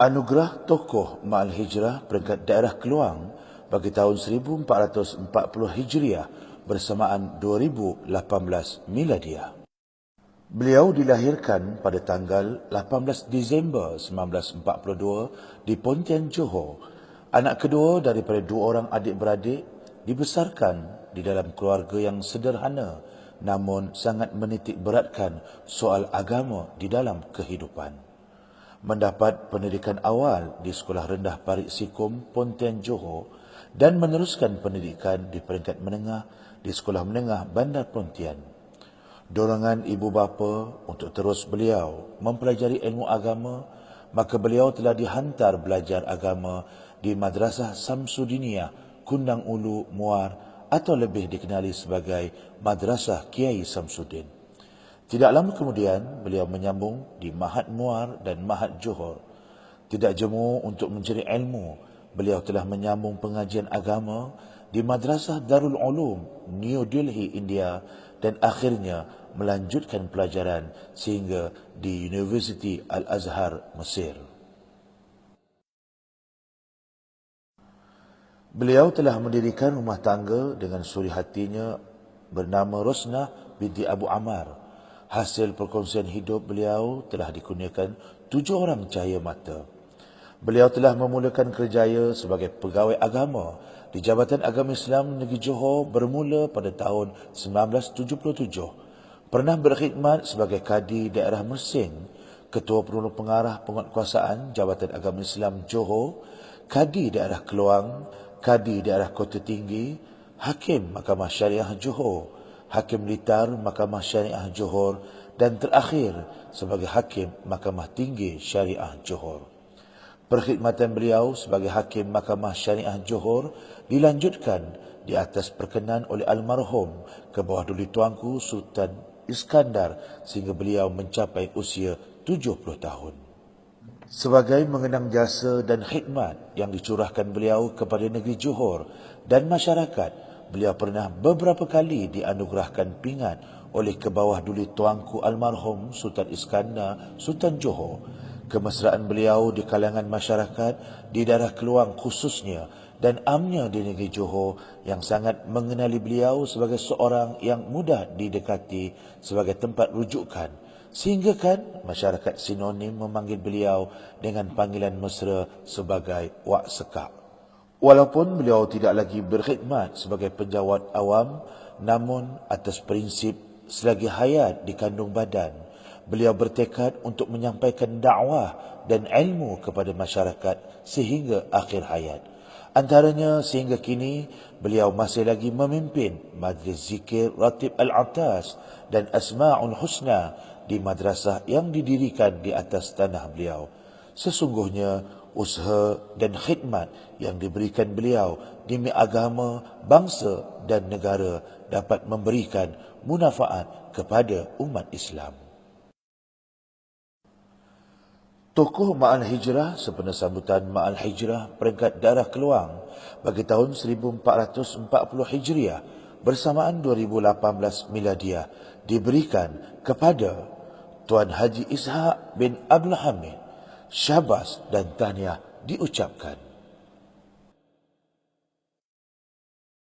Anugerah Tokoh Ma'al Hijrah peringkat daerah Keluang bagi tahun 1440 Hijriah bersamaan 2018 Miladiah. Beliau dilahirkan pada tanggal 18 Disember 1942 di Pontian, Johor. Anak kedua daripada dua orang adik-beradik, dibesarkan di dalam keluarga yang sederhana namun sangat menitik beratkan soal agama di dalam kehidupan. Mendapat pendidikan awal di Sekolah Rendah Parit Sikum, Pontian, Johor dan meneruskan pendidikan di peringkat menengah di Sekolah Menengah Bandar Pontian. Dorongan ibu bapa untuk terus beliau mempelajari ilmu agama, maka beliau telah dihantar belajar agama di Madrasah Samsudiniyah, Kundang Ulu, Muar atau lebih dikenali sebagai Madrasah Kiai Samsudin. Tidak lama kemudian, beliau menyambung di Mahat Muar dan Mahat Johor. Tidak jemu untuk mencari ilmu, beliau telah menyambung pengajian agama di Madrasah Darul Ulum, New Delhi, India dan akhirnya melanjutkan pelajaran sehingga di Universiti Al-Azhar, Mesir. Beliau telah mendirikan rumah tangga dengan suri hatinya bernama Rosnah binti Abu Ammar. Hasil perkongsian hidup beliau telah dikurniakan 7 orang cahaya mata. Beliau telah memulakan kerjaya sebagai pegawai agama di Jabatan Agama Islam Negeri Johor bermula pada tahun 1977. Pernah berkhidmat sebagai Kadi Daerah Mersing, Ketua Penolong Pengarah Penguatkuasaan Jabatan Agama Islam Johor, Kadi Daerah Keluang, Kadi Daerah Kota Tinggi, Hakim Mahkamah Syariah Johor, Hakim Litar Mahkamah Syariah Johor dan terakhir sebagai Hakim Mahkamah Tinggi Syariah Johor. Perkhidmatan beliau sebagai Hakim Mahkamah Syariah Johor dilanjutkan di atas perkenan oleh almarhum ke bawah Duli Tuanku Sultan Iskandar sehingga beliau mencapai usia 70 tahun. Sebagai mengenang jasa dan khidmat yang dicurahkan beliau kepada negeri Johor dan masyarakat, beliau pernah beberapa kali dianugerahkan pingat oleh ke bawah Duli Tuanku almarhum Sultan Iskandar, Sultan Johor. Kemesraan beliau di kalangan masyarakat di daerah Keluang khususnya dan amnya di negeri Johor yang sangat mengenali beliau sebagai seorang yang mudah didekati sebagai tempat rujukan, sehingga kan masyarakat sinonim memanggil beliau dengan panggilan mesra sebagai Wak Sekak. Walaupun beliau tidak lagi berkhidmat sebagai penjawat awam, namun atas prinsip selagi hayat dikandung badan, beliau bertekad untuk menyampaikan dakwah dan ilmu kepada masyarakat sehingga akhir hayat. Antaranya sehingga kini beliau masih lagi memimpin Majlis Zikir Ratib Al-Atas dan Asma'ul Husna di madrasah yang didirikan di atas tanah beliau. Sesungguhnya usaha dan khidmat yang diberikan beliau demi agama, bangsa dan negara dapat memberikan munafaat kepada umat Islam. Tokoh Ma'al Hijrah sempena sambutan Ma'al Hijrah peringkat daerah Keluang bagi tahun 1440 Hijriah bersamaan 2018 Miladiah diberikan kepada Tuan Haji Ishaq bin Abdul Hamid. Syabas dan tahniah diucapkan.